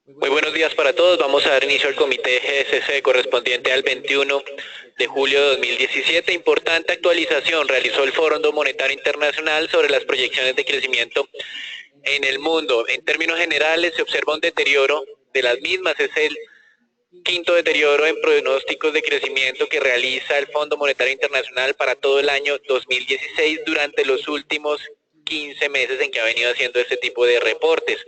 Muy buenos días para todos. Vamos a dar inicio al comité GSC correspondiente al 21 de julio de 2017. Importante actualización realizó el Fondo Monetario Internacional sobre las proyecciones de crecimiento en el mundo. En términos generales se observa un deterioro de las mismas. Es el quinto deterioro en pronósticos de crecimiento que realiza el Fondo Monetario Internacional para todo el año 2016 durante los últimos 15 meses en que ha venido haciendo este tipo de reportes.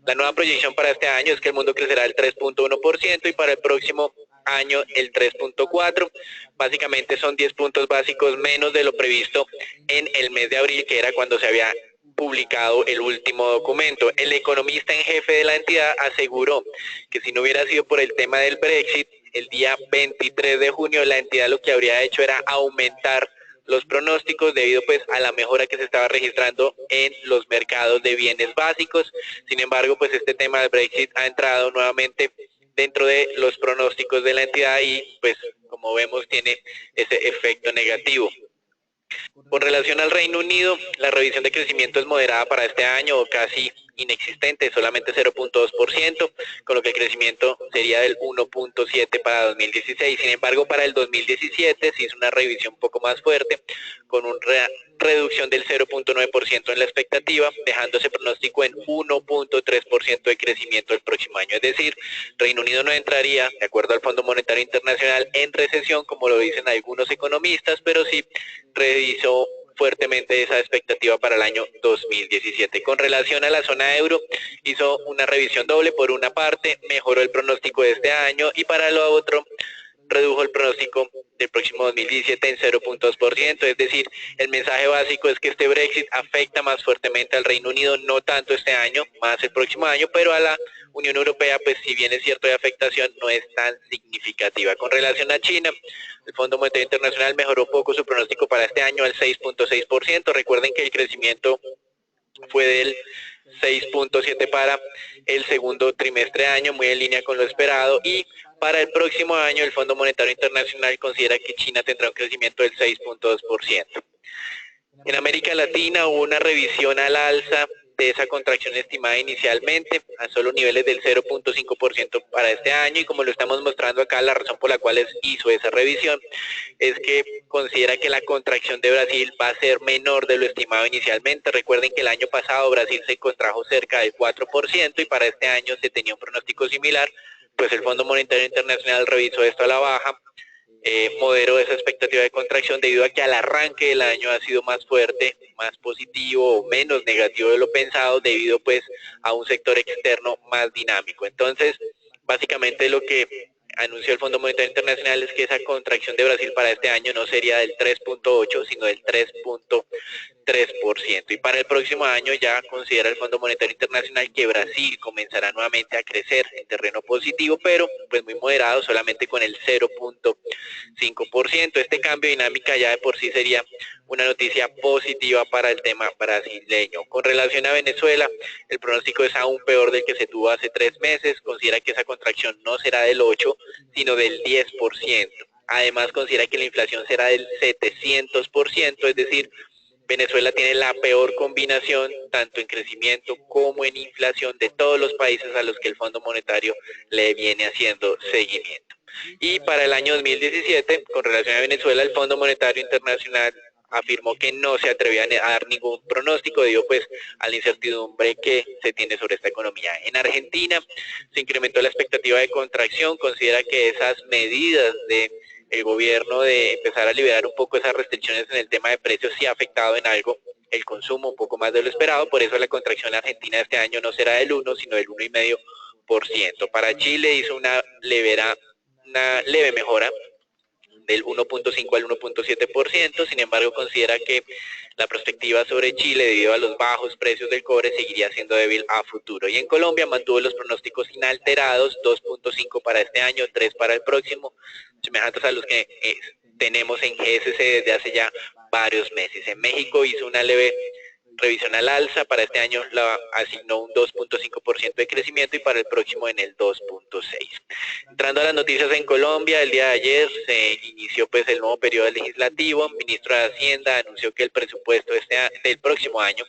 La nueva proyección para este año es que el mundo crecerá el 3.1% y para el próximo año el 3.4%. Básicamente son 10 puntos básicos menos de lo previsto en el mes de abril, que era cuando se había publicado el último documento. El economista en jefe de la entidad aseguró que si no hubiera sido por el tema del Brexit, el día 23 de junio la entidad lo que habría hecho era aumentar los pronósticos debido pues a la mejora que se estaba registrando en los mercados de bienes básicos. Sin embargo, pues este tema del Brexit ha entrado nuevamente dentro de los pronósticos de la entidad y pues como vemos tiene ese efecto negativo. Con relación al Reino Unido, la revisión de crecimiento es moderada para este año o casi inexistente, solamente 0.2%, con lo que el crecimiento sería del 1.7% para 2016. Sin embargo, para el 2017 se hizo una revisión un poco más fuerte, con una reducción del 0.9% en la expectativa, dejando ese pronóstico en 1.3% de crecimiento el próximo año. Es decir, Reino Unido no entraría, de acuerdo al Fondo Monetario Internacional, en recesión, como lo dicen algunos economistas, pero sí revisó fuertemente esa expectativa para el año 2017. Con relación a la zona euro, hizo una revisión doble. Por una parte, mejoró el pronóstico de este año y para lo otro, redujo el pronóstico del próximo 2017 en 0.2%, es decir, el mensaje básico es que este Brexit afecta más fuertemente al Reino Unido, no tanto este año, más el próximo año, pero a la Unión Europea, pues si bien es cierto de afectación, no es tan significativa. Con relación a China, el Fondo Monetario Internacional mejoró un poco su pronóstico para este año al 6.6%, recuerden que el crecimiento fue del 6.7 para el segundo trimestre de año, muy en línea con lo esperado, y para el próximo año el Fondo Monetario Internacional considera que China tendrá un crecimiento del 6.2%. En América Latina hubo una revisión al alza de esa contracción estimada inicialmente a solo niveles del 0.5% para este año, y como lo estamos mostrando acá, la razón por la cual hizo esa revisión es que considera que la contracción de Brasil va a ser menor de lo estimado inicialmente. Recuerden que el año pasado Brasil se contrajo cerca del 4% y para este año se tenía un pronóstico similar, pues el Fondo Monetario Internacional revisó esto a la baja, moderó esa expectativa de contracción debido a que al arranque del año ha sido más fuerte, más positivo o menos negativo de lo pensado debido pues a un sector externo más dinámico. Entonces, básicamente lo que anunció el Fondo Monetario Internacional es que esa contracción de Brasil para este año no sería del 3.8, sino del 3.3%. Y para el próximo año ya considera el Fondo Monetario Internacional que Brasil comenzará nuevamente a crecer en terreno positivo, pero pues muy moderado, solamente con el 0.5%. Este cambio de dinámica ya de por sí sería una noticia positiva para el tema brasileño. Con relación a Venezuela, el pronóstico es aún peor del que se tuvo hace 3 meses. Considera que esa contracción no será del 8, sino del 10%. Además, considera que la inflación será del 700%, es decir, Venezuela tiene la peor combinación tanto en crecimiento como en inflación de todos los países a los que el Fondo Monetario le viene haciendo seguimiento. Y para el año 2017, con relación a Venezuela, el Fondo Monetario Internacional afirmó que no se atrevía a dar ningún pronóstico debido pues a la incertidumbre que se tiene sobre esta economía. En Argentina se incrementó la expectativa de contracción, considera que esas medidas de el gobierno de empezar a liberar un poco esas restricciones en el tema de precios sí ha afectado en algo el consumo, un poco más de lo esperado, por eso la contracción argentina este año no será del 1, sino del 1,5%. Para Chile hizo una leve mejora del 1.5 al 1.7%, sin embargo considera que la perspectiva sobre Chile debido a los bajos precios del cobre seguiría siendo débil a futuro. Y en Colombia mantuvo los pronósticos inalterados, 2.5 para este año, 3 para el próximo, semejantes a los que tenemos en GSC desde hace ya varios meses. En México hizo una leve revisión al alza. Para este año la asignó un 2.5% de crecimiento y para el próximo en el 2.6%. Entrando a las noticias en Colombia, el día de ayer se inició pues el nuevo periodo legislativo. El ministro de Hacienda anunció que el presupuesto del próximo año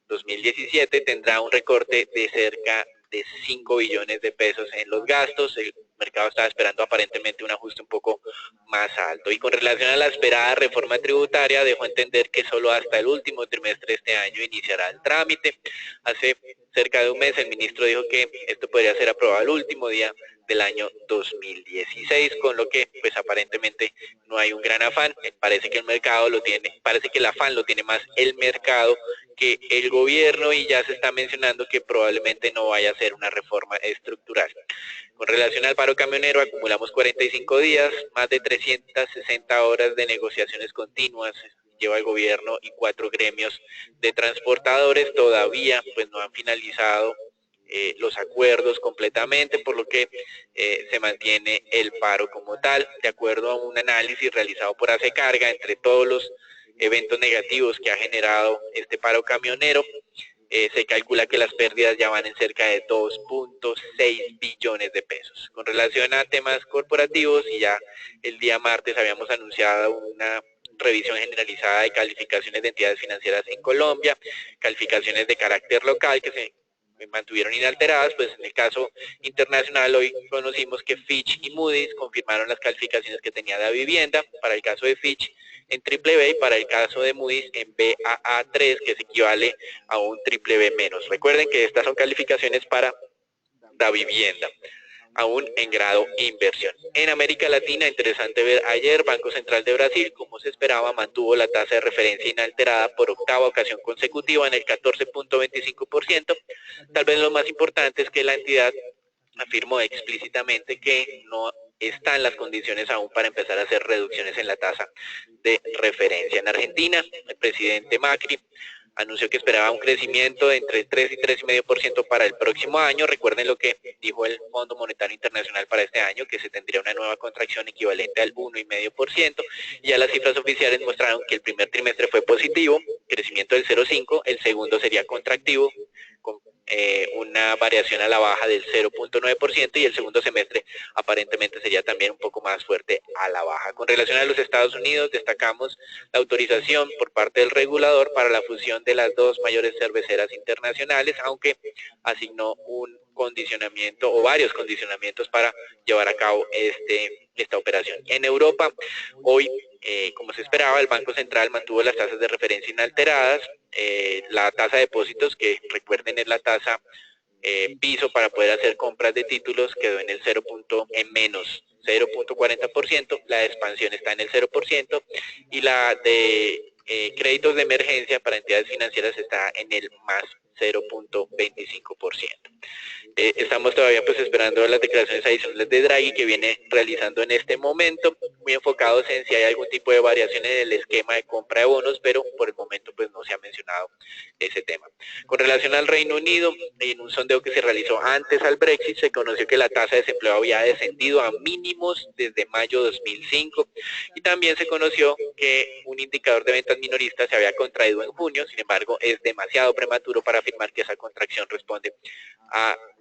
2017 tendrá un recorte de cerca de 5 billones de pesos en los gastos. El mercado estaba esperando aparentemente un ajuste un poco más alto. Y con relación a la esperada reforma tributaria, dejó entender que solo hasta el último trimestre de este año iniciará el trámite. Hace cerca de un mes el ministro dijo que esto podría ser aprobado el último día del año 2016, con lo que pues aparentemente no hay un gran afán. Parece que el mercado lo tiene, parece que el afán lo tiene más el mercado que el gobierno, y ya se está mencionando que probablemente no vaya a ser una reforma estructural. Con relación al paro camionero, acumulamos 45 días, más de 360 horas de negociaciones continuas lleva el gobierno y 4 gremios de transportadores. Todavía pues no han finalizado los acuerdos completamente, por lo que se mantiene el paro como tal. De acuerdo a un análisis realizado por ACECarga, entre todos los eventos negativos que ha generado este paro camionero, se calcula que las pérdidas ya van en cerca de 2.6 billones de pesos. Con relación a temas corporativos, y ya el día martes habíamos anunciado una revisión generalizada de calificaciones de entidades financieras en Colombia, calificaciones de carácter local que se mantuvieron inalteradas. Pues en el caso internacional hoy conocimos que Fitch y Moody's confirmaron las calificaciones que tenía la vivienda. Para el caso de Fitch en BBB y para el caso de Moody's en Baa3, que se equivale a un BBB-. Recuerden que estas son calificaciones para la vivienda, aún en grado inversión. En América Latina, interesante ver ayer, Banco Central de Brasil, como se esperaba, mantuvo la tasa de referencia inalterada por octava ocasión consecutiva en el 14.25%. Tal vez lo más importante es que la entidad afirmó explícitamente que no están las condiciones aún para empezar a hacer reducciones en la tasa de referencia. En Argentina, el presidente Macri anunció que esperaba un crecimiento de entre 3 y 3,5% para el próximo año. Recuerden lo que dijo el Fondo Monetario Internacional para este año, que se tendría una nueva contracción equivalente al 1,5%. Ya las cifras oficiales mostraron que el primer trimestre fue positivo, crecimiento del 0,5%, el segundo sería contractivo, con una variación a la baja del 0.9%, y el segundo semestre aparentemente sería también un poco más fuerte a la baja. Con relación a los Estados Unidos, destacamos la autorización por parte del regulador para la fusión de las dos mayores cerveceras internacionales, aunque asignó un condicionamiento o varios condicionamientos para llevar a cabo esta operación. En Europa, hoy, como se esperaba, el Banco Central mantuvo las tasas de referencia inalteradas. La tasa de depósitos, que recuerden es la tasa piso para poder hacer compras de títulos, quedó en el en menos 0.40%, la de expansión está en el 0%, y la de créditos de emergencia para entidades financieras está en el más 0.25%. Estamos todavía pues esperando las declaraciones adicionales de Draghi, que viene realizando en este momento, muy enfocados en si hay algún tipo de variación en el esquema de compra de bonos, pero por el momento pues no se ha mencionado ese tema. Con relación al Reino Unido, en un sondeo que se realizó antes al Brexit, se conoció que la tasa de desempleo había descendido a mínimos desde mayo de 2005, y también se conoció que un indicador de ventas minoristas se había contraído en junio. Sin embargo, es demasiado prematuro para afirmar que esa contracción responde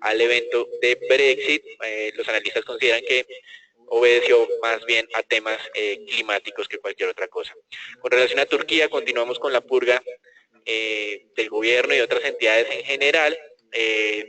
al evento de Brexit. Los analistas consideran que obedeció más bien a temas climáticos que cualquier otra cosa. Con relación a Turquía, continuamos con la purga del gobierno y otras entidades en general,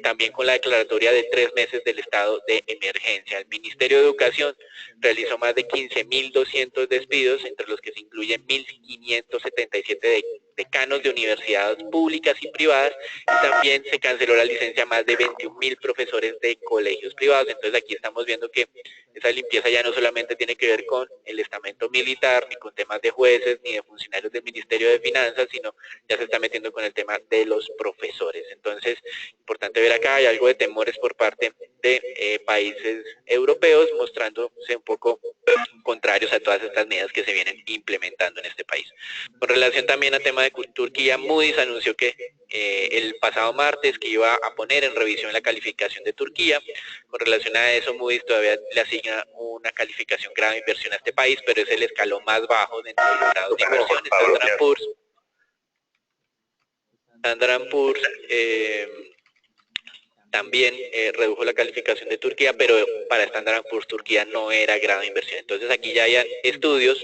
también con la declaratoria de 3 meses del estado de emergencia. El Ministerio de Educación realizó más de 15.200 despidos, entre los que se incluyen 1.577 decanos de universidades públicas y privadas, y también se canceló la licencia a más de 21.000 profesores de colegios privados. Entonces aquí estamos viendo que esa limpieza ya no solamente tiene que ver con el estamento militar, ni con temas de jueces, ni de funcionarios del Ministerio de Finanzas, sino ya se está metiendo con el tema de los profesores. Entonces, importante ver acá, hay algo de temores por parte de países europeos, mostrándose un poco contrarios a todas estas medidas que se vienen implementando en este país. Con relación también al tema de Turquía, Moody's anunció que el pasado martes que iba a poner en revisión la calificación de Turquía. Con relación a eso, Moody's todavía le asigna una calificación grave de inversión a este país, pero es el escalón más bajo dentro de los grados de inversión. Standard & Poor's Standard Poor's también redujo la calificación de Turquía, pero para Standard Poor's Turquía no era grado de inversión. Entonces aquí ya hay estudios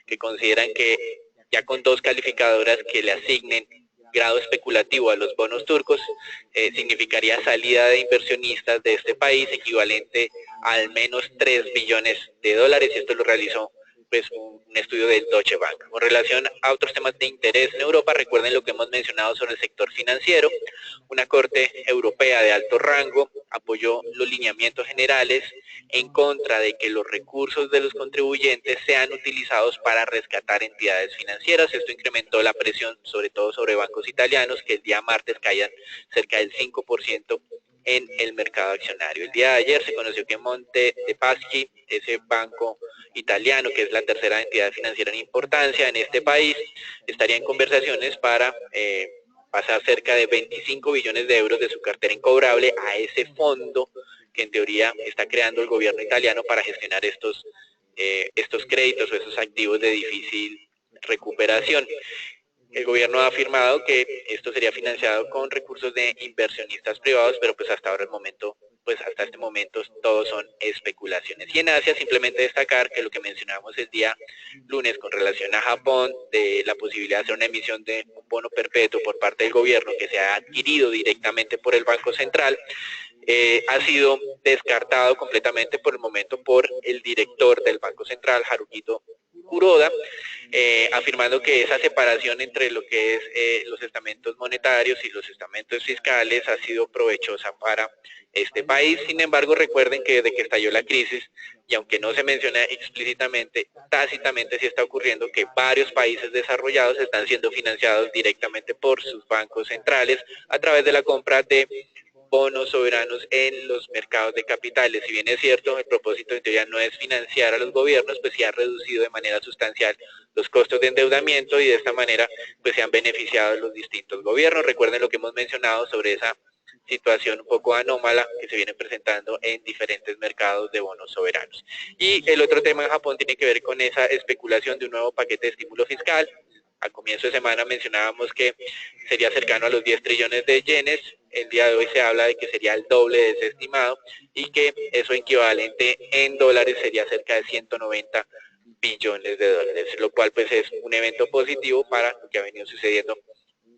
que consideran que ya con dos calificadoras que le asignen grado especulativo a los bonos turcos, significaría salida de inversionistas de este país equivalente a al menos 3 billones de dólares, y esto lo realizó pues un estudio del Deutsche Bank. Con relación a otros temas de interés en Europa, recuerden lo que hemos mencionado sobre el sector financiero. Una corte europea de alto rango apoyó los lineamientos generales en contra de que los recursos de los contribuyentes sean utilizados para rescatar entidades financieras. Esto incrementó la presión, sobre todo sobre bancos italianos, que el día martes caían cerca del 5% en el mercado accionario. El día de ayer se conoció que Monte dei Paschi, ese banco italiano, que es la tercera entidad financiera en importancia en este país, estaría en conversaciones para pasar cerca de 25 billones de euros de su cartera incobrable a ese fondo que en teoría está creando el gobierno italiano para gestionar estos créditos o esos activos de difícil recuperación. El gobierno ha afirmado que esto sería financiado con recursos de inversionistas privados, pero pues hasta este momento todos son especulaciones. Y en Asia, simplemente destacar que lo que mencionamos el día lunes con relación a Japón, de la posibilidad de hacer una emisión de un bono perpetuo por parte del gobierno que se ha adquirido directamente por el Banco Central, ha sido descartado completamente por el momento por el director del Banco Central, Haruhito Kuroda, afirmando que esa separación entre lo que es los estamentos monetarios y los estamentos fiscales ha sido provechosa para este país. Sin embargo, recuerden que desde que estalló la crisis, y aunque no se menciona explícitamente, tácitamente sí está ocurriendo que varios países desarrollados están siendo financiados directamente por sus bancos centrales a través de la compra de bonos soberanos en los mercados de capitales. Si bien es cierto, el propósito en teoría no es financiar a los gobiernos, pues sí ha reducido de manera sustancial los costos de endeudamiento, y de esta manera pues se han beneficiado los distintos gobiernos. Recuerden lo que hemos mencionado sobre esa situación un poco anómala que se viene presentando en diferentes mercados de bonos soberanos. Y el otro tema en Japón tiene que ver con esa especulación de un nuevo paquete de estímulo fiscal. Al comienzo de semana mencionábamos que sería cercano a los 10 trillones de yenes. El día de hoy se habla de que sería el doble de ese estimado, y que eso equivalente en dólares sería cerca de 190 billones de dólares, lo cual pues es un evento positivo para lo que ha venido sucediendo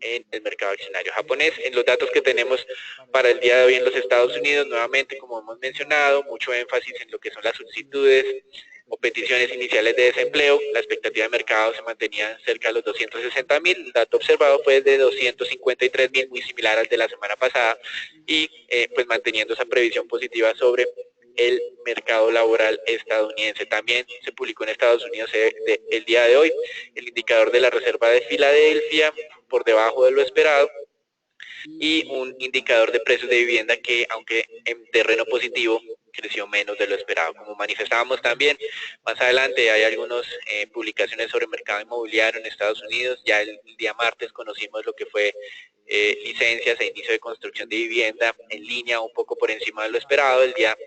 en el mercado accionario japonés. En los datos que tenemos para el día de hoy en los Estados Unidos, nuevamente, como hemos mencionado, mucho énfasis en lo que son las solicitudes o peticiones iniciales de desempleo. La expectativa de mercado se mantenía cerca de los 260.000, el dato observado fue de 253.000, muy similar al de la semana pasada, y pues manteniendo esa previsión positiva sobre el mercado laboral estadounidense. También se publicó en Estados Unidos el día de hoy el indicador de la Reserva de Filadelfia, por debajo de lo esperado, y un indicador de precios de vivienda que, aunque en terreno positivo, creció menos de lo esperado. Como manifestábamos también, más adelante hay algunas publicaciones sobre el mercado inmobiliario en Estados Unidos. Ya el día martes conocimos lo que fue licencias e inicio de construcción de vivienda en línea, un poco por encima de lo esperado. El día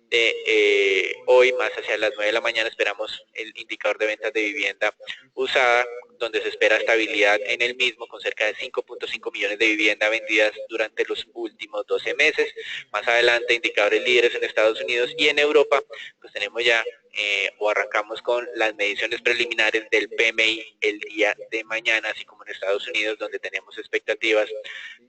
de hoy, más hacia las 9 de la mañana, esperamos el indicador de ventas de vivienda usada, donde se espera estabilidad en el mismo, con cerca de 5.5 millones de viviendas vendidas durante los últimos 12 meses. Más adelante, indicadores líderes en Estados Unidos y en Europa, pues tenemos ya o arrancamos con las mediciones preliminares del PMI el día de mañana, así como en Estados Unidos, donde tenemos expectativas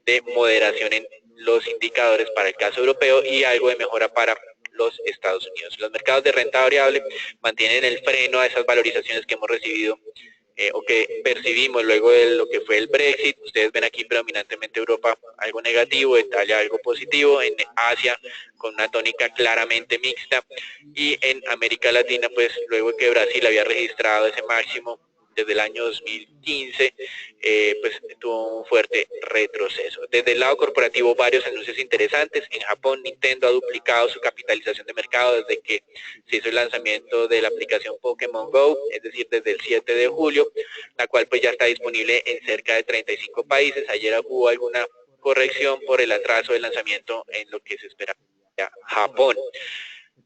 de moderación en los indicadores para el caso europeo y algo de mejora para los Estados Unidos. Los mercados de renta variable mantienen el freno a esas valorizaciones que hemos recibido o que percibimos luego de lo que fue el Brexit. Ustedes ven aquí predominantemente Europa algo negativo, Italia algo positivo, en Asia con una tónica claramente mixta, y en América Latina pues luego de que Brasil había registrado ese máximo desde el año 2015, pues tuvo un fuerte retroceso. Desde el lado corporativo, varios anuncios interesantes. En Japón, Nintendo ha duplicado su capitalización de mercado desde que se hizo el lanzamiento de la aplicación Pokémon Go, es decir, desde el 7 de julio, la cual pues ya está disponible en cerca de 35 países. Ayer hubo alguna corrección por el atraso del lanzamiento en lo que se esperaba Japón.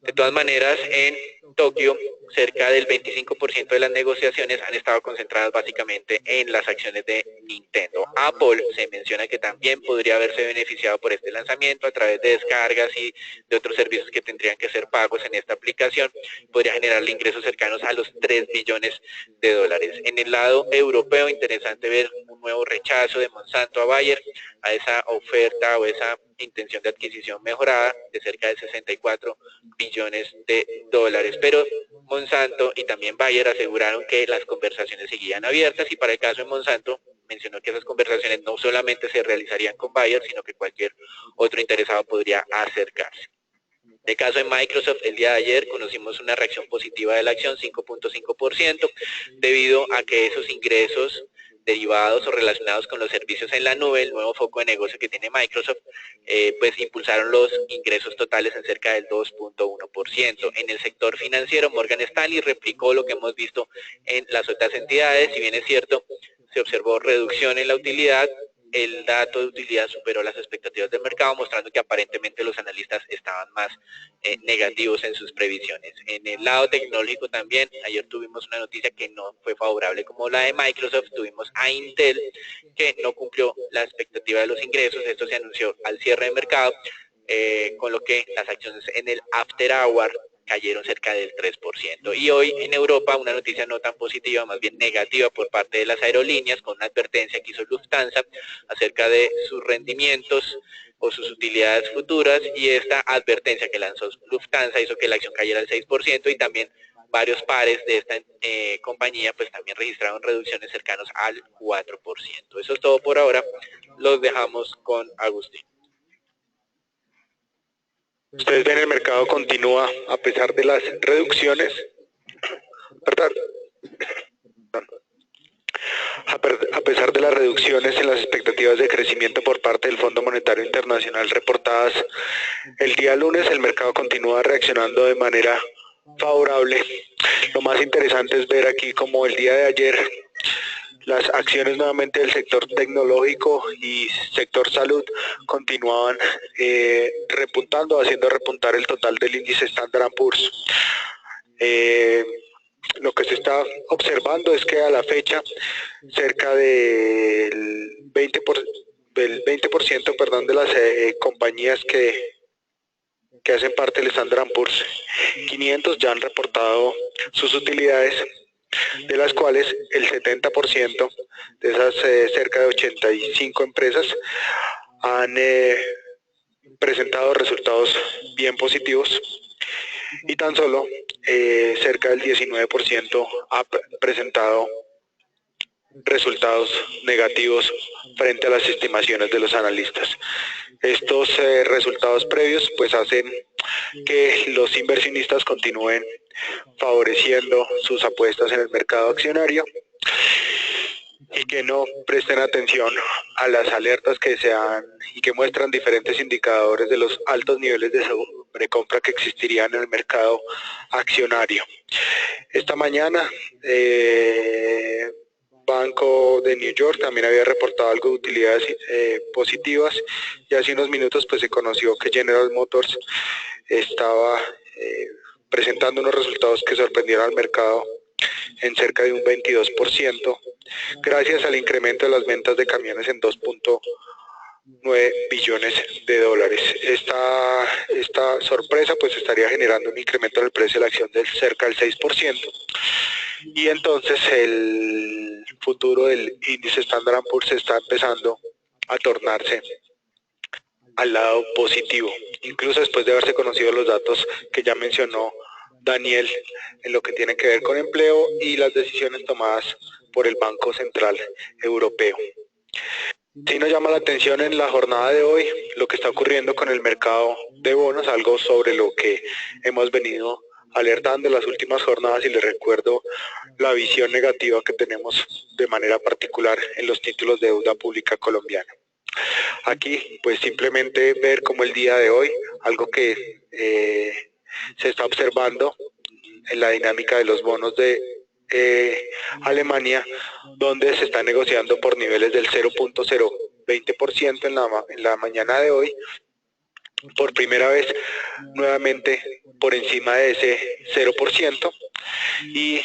De todas maneras, en Tokio, cerca del 25% de las negociaciones han estado concentradas básicamente en las acciones de Nintendo. Apple se menciona que también podría haberse beneficiado por este lanzamiento a través de descargas y de otros servicios que tendrían que ser pagos en esta aplicación. Podría generarle ingresos cercanos a los 3 billones de dólares. En el lado europeo, interesante ver un nuevo rechazo de Monsanto a Bayer, a esa oferta o esa intención de adquisición mejorada de cerca de 64 billones de dólares. Pero Monsanto y también Bayer aseguraron que las conversaciones seguían abiertas y para el caso de Monsanto mencionó que esas conversaciones no solamente se realizarían con Bayer, sino que cualquier otro interesado podría acercarse. En el caso de Microsoft, el día de ayer conocimos una reacción positiva de la acción, 5.5%, debido a que esos ingresos derivados o relacionados con los servicios en la nube, el nuevo foco de negocio que tiene Microsoft, pues impulsaron los ingresos totales en cerca del 2.1%. En el sector financiero, Morgan Stanley replicó lo que hemos visto en las otras entidades. Si bien es cierto, se observó reducción en la utilidad, el dato de utilidad superó las expectativas del mercado, mostrando que aparentemente los analistas estaban más negativos en sus previsiones. En el lado tecnológico también, ayer tuvimos una noticia que no fue favorable como la de Microsoft, tuvimos a Intel que no cumplió la expectativa de los ingresos, esto se anunció al cierre de mercado, con lo que las acciones en el after hour cayeron cerca del 3%. Y hoy en Europa una noticia no tan positiva, más bien negativa por parte de las aerolíneas, con una advertencia que hizo Lufthansa acerca de sus rendimientos o sus utilidades futuras, y esta advertencia que lanzó Lufthansa hizo que la acción cayera al 6% y también varios pares de esta compañía pues también registraron reducciones cercanas al 4%. Eso es todo por ahora, los dejamos con Agustín. Ustedes ven, el mercado continúa a pesar de las reducciones, ¿verdad? A pesar de las reducciones en las expectativas de crecimiento por parte del Fondo Monetario Internacional reportadas el día lunes, el mercado continúa reaccionando de manera favorable. Lo más interesante es ver aquí como el día de ayer las acciones nuevamente del sector tecnológico y sector salud continuaban repuntando, haciendo repuntar el total del índice Standard & Poor's. Lo que se está observando es que a la fecha cerca del 20%, perdón, de las compañías que hacen parte del Standard & Poor's 500 ya han reportado sus utilidades, de las cuales el 70% de esas cerca de 85 empresas han presentado resultados bien positivos y tan solo cerca del 19% ha presentado resultados negativos frente a las estimaciones de los analistas. Estos resultados previos pues hacen que los inversionistas continúen favoreciendo sus apuestas en el mercado accionario y que no presten atención a las alertas que se han y que muestran diferentes indicadores de los altos niveles de sobrecompra que existirían en el mercado accionario. Esta mañana Banco de New York también había reportado algo de utilidades positivas y hace unos minutos pues se conoció que General Motors estaba presentando unos resultados que sorprendieron al mercado en cerca de un 22%, gracias al incremento de las ventas de camiones en 2.9 billones de dólares. Esta sorpresa pues estaría generando un incremento del precio de la acción de cerca del 6%, y entonces el futuro del índice Standard & Poor's está empezando a tornarse al lado positivo, incluso después de haberse conocido los datos que ya mencionó Daniel en lo que tiene que ver con empleo y las decisiones tomadas por el Banco Central Europeo. Sí nos llama la atención en la jornada de hoy lo que está ocurriendo con el mercado de bonos, algo sobre lo que hemos venido alertando en las últimas jornadas, y les recuerdo la visión negativa que tenemos de manera particular en los títulos de deuda pública colombiana. Aquí pues simplemente ver como el día de hoy, algo que se está observando en la dinámica de los bonos de Alemania, donde se está negociando por niveles del 0.020% en la mañana de hoy, por primera vez nuevamente por encima de ese 0%, y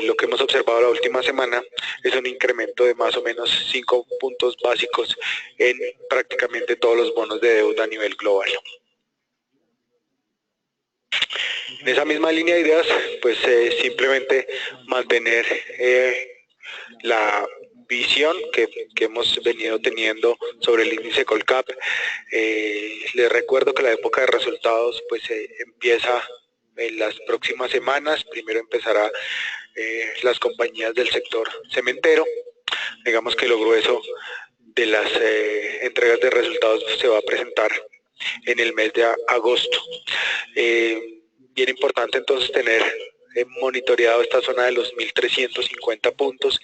lo que hemos observado la última semana es un incremento de más o menos 5 puntos básicos en prácticamente todos los bonos de deuda a nivel global. En esa misma línea de ideas, pues simplemente mantener la visión que hemos venido teniendo sobre el índice Colcap. Les recuerdo que la época de resultados pues empieza en las próximas semanas. Primero empezará las compañías del sector cementero. Digamos que lo grueso de las entregas de resultados se va a presentar en el mes de agosto. Bien importante entonces tener monitoreado esta zona de los 1.350 puntos.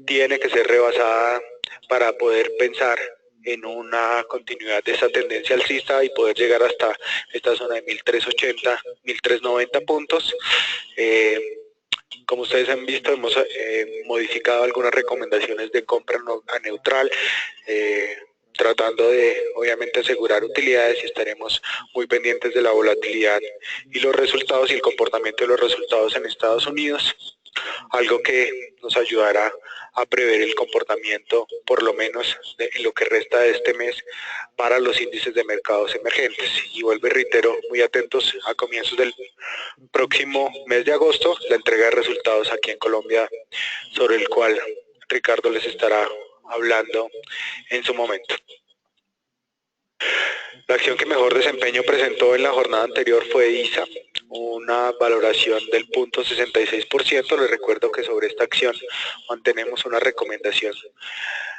Tiene que ser rebasada para poder pensar en una continuidad de esa tendencia alcista y poder llegar hasta esta zona de 1.380, 1.390 puntos. Como ustedes han visto, hemos modificado algunas recomendaciones de compra a neutral, tratando de obviamente asegurar utilidades, y estaremos muy pendientes de la volatilidad y los resultados y el comportamiento de los resultados en Estados Unidos, algo que nos ayudará a prever el comportamiento por lo menos en lo que resta de este mes para los índices de mercados emergentes. Y vuelvo y reitero, muy atentos a comienzos del próximo mes de agosto, la entrega de resultados aquí en Colombia, sobre el cual Ricardo les estará hablando en su momento. La acción que mejor desempeño presentó en la jornada anterior fue ISA, una valoración del 0.66%. Les recuerdo que sobre esta acción mantenemos una recomendación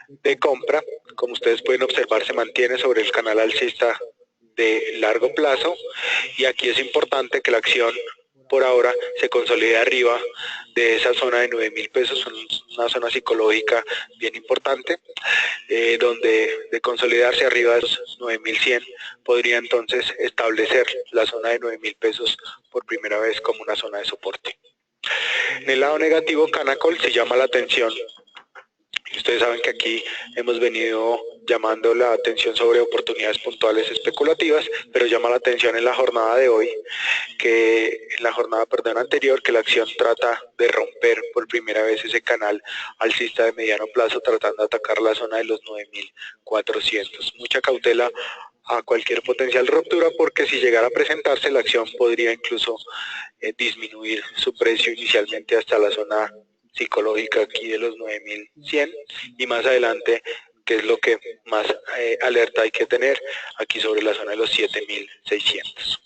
de compra. Como ustedes pueden observar, se mantiene sobre el canal alcista de largo plazo, y aquí es importante que la acción por ahora se consolide arriba de esa zona de 9.000 pesos, una zona psicológica bien importante, donde de consolidarse arriba de los 9.100 podría entonces establecer la zona de 9.000 pesos por primera vez como una zona de soporte. En el lado negativo, Canacol se llama la atención. Ustedes saben que aquí hemos venido llamando la atención sobre oportunidades puntuales especulativas, pero llama la atención en la jornada de hoy, anterior, que la acción trata de romper por primera vez ese canal alcista de mediano plazo, tratando de atacar la zona de los 9.400. Mucha cautela a cualquier potencial ruptura, porque si llegara a presentarse, la acción podría incluso disminuir su precio inicialmente hasta la zona psicológica aquí de los 9.100, y más adelante, que es lo que más alerta hay que tener, aquí sobre la zona de los 7.600.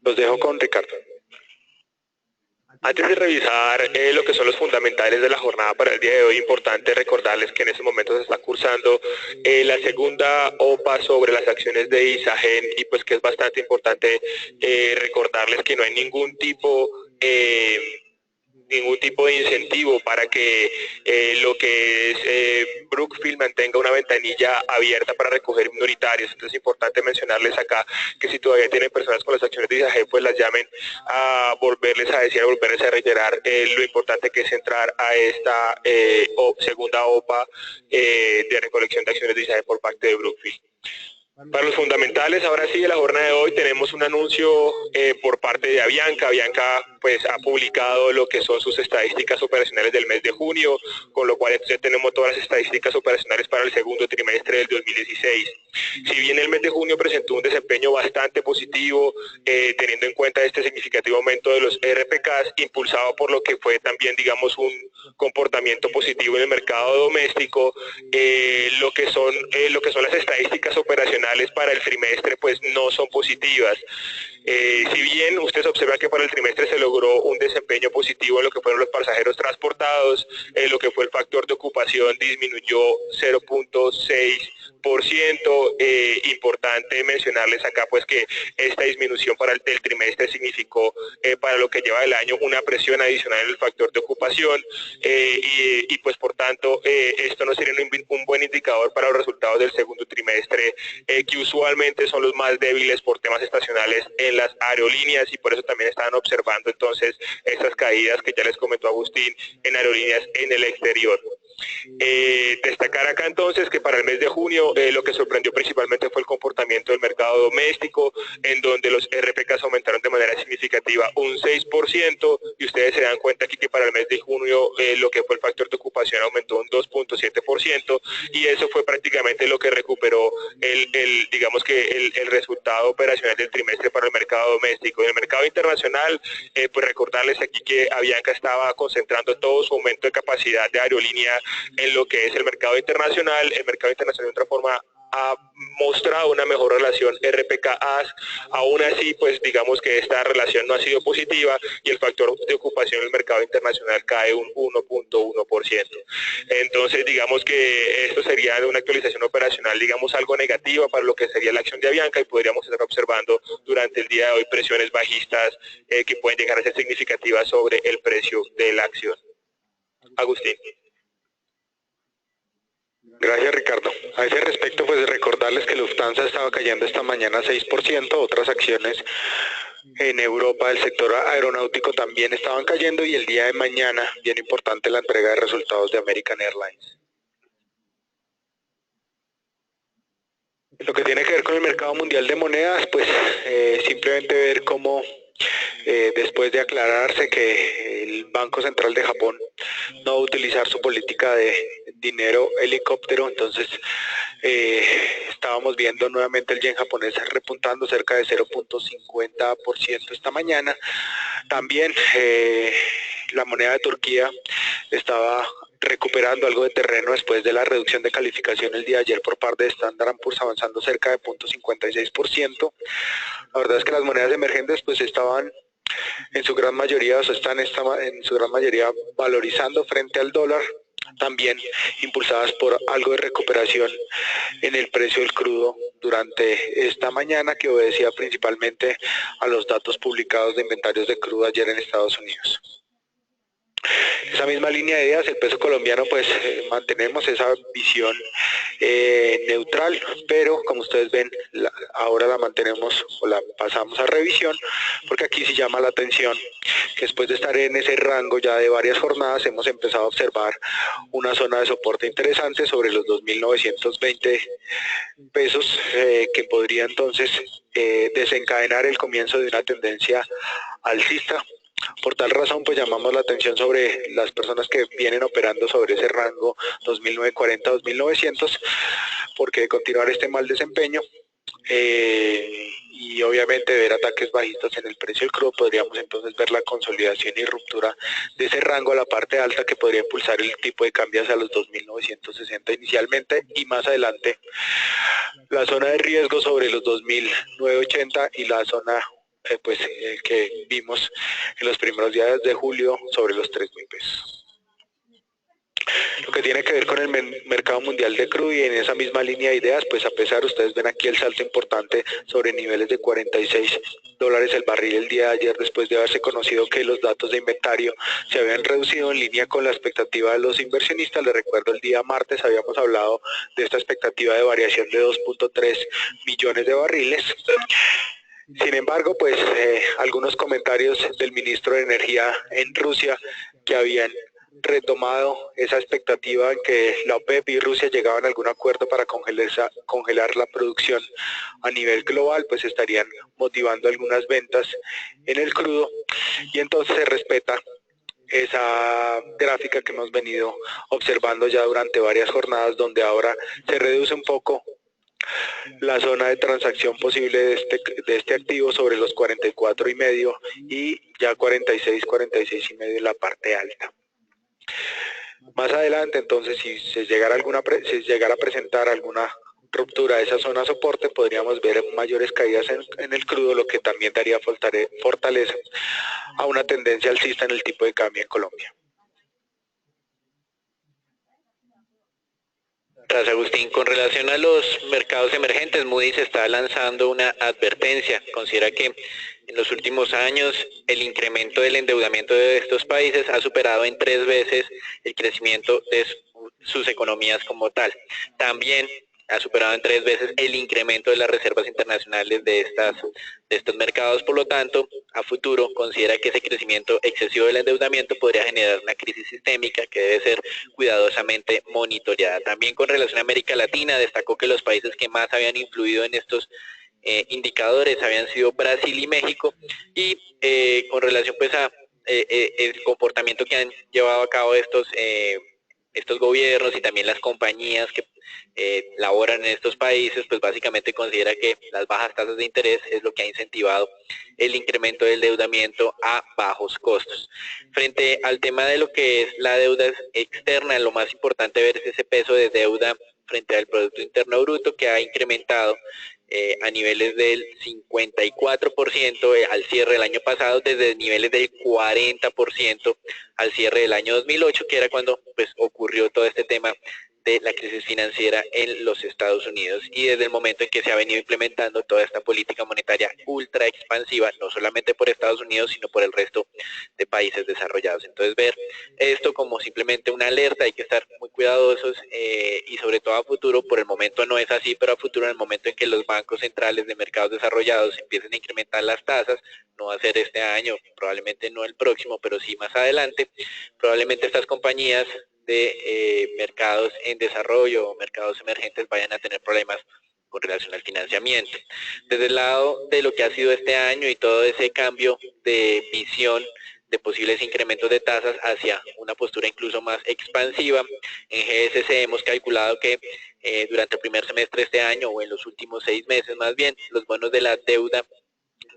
Los dejo con Ricardo. Antes de revisar lo que son los fundamentales de la jornada para el día de hoy, importante recordarles que en este momento se está cursando la segunda OPA sobre las acciones de Isagen, y pues que es bastante importante recordarles que no hay ningún tipo de incentivo para que lo que es Brookfield mantenga una ventanilla abierta para recoger minoritarios. Entonces es importante mencionarles acá que si todavía tienen personas con las acciones de ISAGEN, pues las llamen a volverles a decir, a volverles a reiterar lo importante que es entrar a esta segunda OPA de recolección de acciones de ISAGEN por parte de Brookfield. Para los fundamentales, ahora sí, de la jornada de hoy tenemos un anuncio por parte de Avianca. Avianca pues ha publicado lo que son sus estadísticas operacionales del mes de junio, con lo cual ya tenemos todas las estadísticas operacionales para el segundo trimestre del 2016. Si bien el mes de junio presentó un desempeño bastante positivo, teniendo en cuenta este significativo aumento de los RPKs, impulsado por lo que fue también, digamos, un comportamiento positivo en el mercado doméstico, lo que son las estadísticas operacionales para el trimestre pues no son positivas. Si bien ustedes observan que para el trimestre se logró un desempeño positivo en lo que fueron los pasajeros transportados, lo que fue el factor de ocupación disminuyó 0.6%. Importante mencionarles acá pues que esta disminución para el trimestre significó para lo que lleva el año una presión adicional en el factor de ocupación, y pues por tanto esto no sería un buen indicador para los resultados del segundo trimestre, que usualmente son los más débiles por temas estacionales en las aerolíneas, y por eso también estaban observando entonces estas caídas que ya les comentó Agustín en aerolíneas en el exterior. Destacar acá entonces que para el mes de junio lo que sorprendió principalmente fue el comportamiento del mercado doméstico, en donde los RPKs aumentaron de manera significativa un 6%, y ustedes se dan cuenta aquí que para el mes de junio lo que fue el factor de ocupación aumentó un 2.7%, y eso fue prácticamente lo que recuperó digamos que el resultado operacional del trimestre para el mercado doméstico. En el mercado internacional, pues recordarles aquí que Avianca estaba concentrando todo su aumento de capacidad de aerolínea en lo que es el mercado internacional. El mercado internacional de otra forma ha mostrado una mejor relación RPK-AS, aún así pues digamos que esta relación no ha sido positiva y el factor de ocupación en el mercado internacional cae un 1.1%. Entonces digamos que esto sería una actualización operacional, digamos algo negativa para lo que sería la acción de Avianca, y podríamos estar observando durante el día de hoy presiones bajistas que pueden llegar a ser significativas sobre el precio de la acción. Agustín. Gracias, Ricardo. A ese respecto, pues recordarles que Lufthansa estaba cayendo esta mañana 6%, otras acciones en Europa del sector aeronáutico también estaban cayendo, y el día de mañana, bien importante, la entrega de resultados de American Airlines. Lo que tiene que ver con el mercado mundial de monedas, pues simplemente ver cómo después de aclararse que el Banco Central de Japón no va a utilizar su política de dinero helicóptero, entonces estábamos viendo nuevamente el yen japonés repuntando cerca de 0.50% esta mañana. También la moneda de Turquía estaba recuperando algo de terreno después de la reducción de calificación el día de ayer por parte de Standard & Poor's, avanzando cerca de 0.56%. La verdad es que las monedas emergentes pues estaban en su gran mayoría, o están en su gran mayoría valorizando frente al dólar, también impulsadas por algo de recuperación en el precio del crudo durante esta mañana, que obedecía principalmente a los datos publicados de inventarios de crudo ayer en Estados Unidos. Esa misma línea de ideas, el peso colombiano, pues mantenemos esa visión neutral, pero como ustedes ven, ahora la mantenemos o la pasamos a revisión, porque aquí sí llama la atención que después de estar en ese rango ya de varias jornadas, hemos empezado a observar una zona de soporte interesante sobre los 2.920 pesos, que podría entonces desencadenar el comienzo de una tendencia alcista. Por tal razón, pues llamamos la atención sobre las personas que vienen operando sobre ese rango 2.940-2.900, porque de continuar este mal desempeño y obviamente ver ataques bajistas en el precio del crudo, podríamos entonces ver la consolidación y ruptura de ese rango a la parte alta, que podría impulsar el tipo de cambio hacia los 2.960 inicialmente, y más adelante la zona de riesgo sobre los 2.980 y la zona que vimos en los primeros días de julio sobre los 3.000 pesos. Lo que tiene que ver con el mercado mundial de crudo, y en esa misma línea de ideas, pues a pesar, ustedes ven aquí el salto importante sobre niveles de $46 el barril el día de ayer, después de haberse conocido que los datos de inventario se habían reducido en línea con la expectativa de los inversionistas. Les recuerdo, el día martes habíamos hablado de esta expectativa de variación de 2.3 millones de barriles. Sin embargo, pues algunos comentarios del ministro de Energía en Rusia, que habían retomado esa expectativa en que la OPEP y Rusia llegaban a algún acuerdo para congelar la producción a nivel global, pues estarían motivando algunas ventas en el crudo, y entonces se respeta esa gráfica que hemos venido observando ya durante varias jornadas, donde ahora se reduce un poco la zona de transacción posible de este activo sobre los 44.5 y ya 46.5 en la parte alta. Más adelante, entonces, si se llegara a presentar alguna ruptura de esa zona de soporte, podríamos ver mayores caídas en el crudo, lo que también daría fortaleza a una tendencia alcista en el tipo de cambio en Colombia. Gracias, Agustín. Con relación a los mercados emergentes, Moody's está lanzando una advertencia. Considera que en los últimos años el incremento del endeudamiento de estos países ha superado en 3 veces el crecimiento de sus economías como tal. También ha superado en 3 veces el incremento de las reservas internacionales de estos mercados. Por lo tanto, a futuro considera que ese crecimiento excesivo del endeudamiento podría generar una crisis sistémica que debe ser cuidadosamente monitoreada. También con relación a América Latina, destacó que los países que más habían influido en estos indicadores habían sido Brasil y México, y con relación pues a el comportamiento que han llevado a cabo estos gobiernos y también las compañías que laboran en estos países, pues básicamente considera que las bajas tasas de interés es lo que ha incentivado el incremento del endeudamiento a bajos costos. Frente al tema de lo que es la deuda externa, lo más importante ver es ese peso de deuda frente al Producto Interno Bruto, que ha incrementado a niveles del 54% al cierre del año pasado, desde niveles del 40% al cierre del año 2008, que era cuando pues ocurrió todo este tema de la crisis financiera en los Estados Unidos, y desde el momento en que se ha venido implementando toda esta política monetaria ultra expansiva, no solamente por Estados Unidos, sino por el resto de países desarrollados. Entonces ver esto como simplemente una alerta, hay que estar muy cuidadosos y sobre todo a futuro. Por el momento no es así, pero a futuro, en el momento en que los bancos centrales de mercados desarrollados empiecen a incrementar las tasas, no va a ser este año, probablemente no el próximo, pero sí más adelante, probablemente estas compañías de mercados en desarrollo o mercados emergentes vayan a tener problemas con relación al financiamiento. Desde el lado de lo que ha sido este año y todo ese cambio de visión de posibles incrementos de tasas hacia una postura incluso más expansiva, en GSC hemos calculado que durante el primer semestre de este año, o en los últimos 6 meses más bien, los bonos de la deuda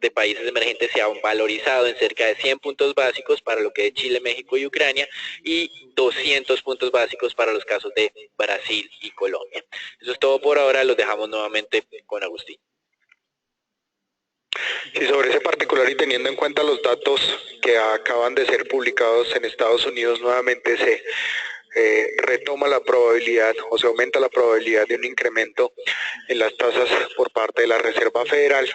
de países emergentes se han valorizado en cerca de 100 puntos básicos para lo que es Chile, México y Ucrania, y 200 puntos básicos para los casos de Brasil y Colombia. Eso es todo por ahora, los dejamos nuevamente con Agustín. Sí, sobre ese particular y teniendo en cuenta los datos que acaban de ser publicados en Estados Unidos, nuevamente se retoma la probabilidad o se aumenta la probabilidad de un incremento en las tasas por parte de la Reserva Federal,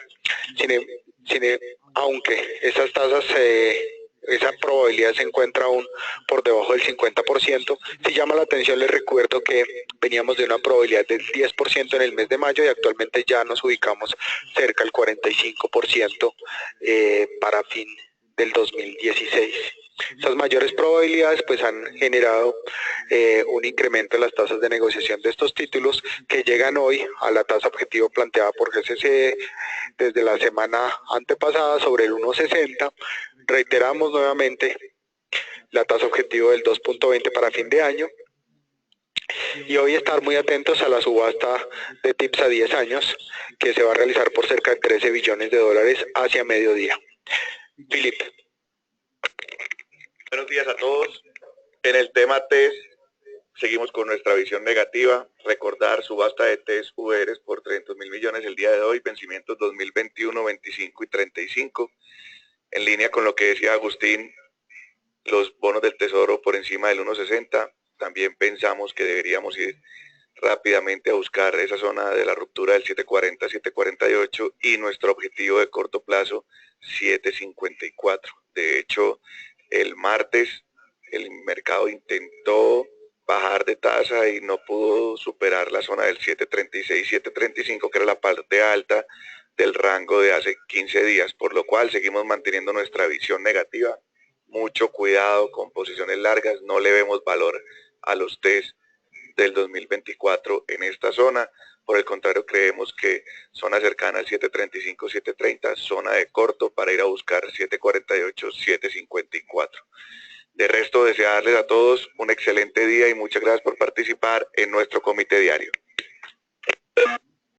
aunque esas tasas, esa probabilidad se encuentra aún por debajo del 50%. Si llama la atención, les recuerdo que veníamos de una probabilidad del 10% en el mes de mayo y actualmente ya nos ubicamos cerca del 45% para fin del 2016. Esas mayores probabilidades pues han generado un incremento en las tasas de negociación de estos títulos, que llegan hoy a la tasa objetivo planteada por GSC desde la semana antepasada sobre el 1.60. Reiteramos nuevamente la tasa objetivo del 2.20 para fin de año, y hoy estar muy atentos a la subasta de TIPS a 10 años que se va a realizar por cerca de 13 billones de dólares hacia mediodía. Felipe. Buenos días a todos. En el tema TES seguimos con nuestra visión negativa. Recordar subasta de TES URs por 300.000 millones el día de hoy, vencimientos 2021, 25 y 35. En línea con lo que decía Agustín, los bonos del Tesoro por encima del 1.60. También pensamos que deberíamos ir rápidamente a buscar esa zona de la ruptura del 7.40, 7.48 y nuestro objetivo de corto plazo 7.54. De hecho, el martes el mercado intentó bajar de tasa y no pudo superar la zona del 7.36, 7.35, que era la parte alta del rango de hace 15 días, por lo cual seguimos manteniendo nuestra visión negativa. Mucho cuidado con posiciones largas, no le vemos valor a los TES del 2024 en esta zona. Por el contrario, creemos que zona cercana al 7.35, 7.30, zona de corto para ir a buscar 7.48, 7.54. De resto, desearles a todos un excelente día y muchas gracias por participar en nuestro comité diario.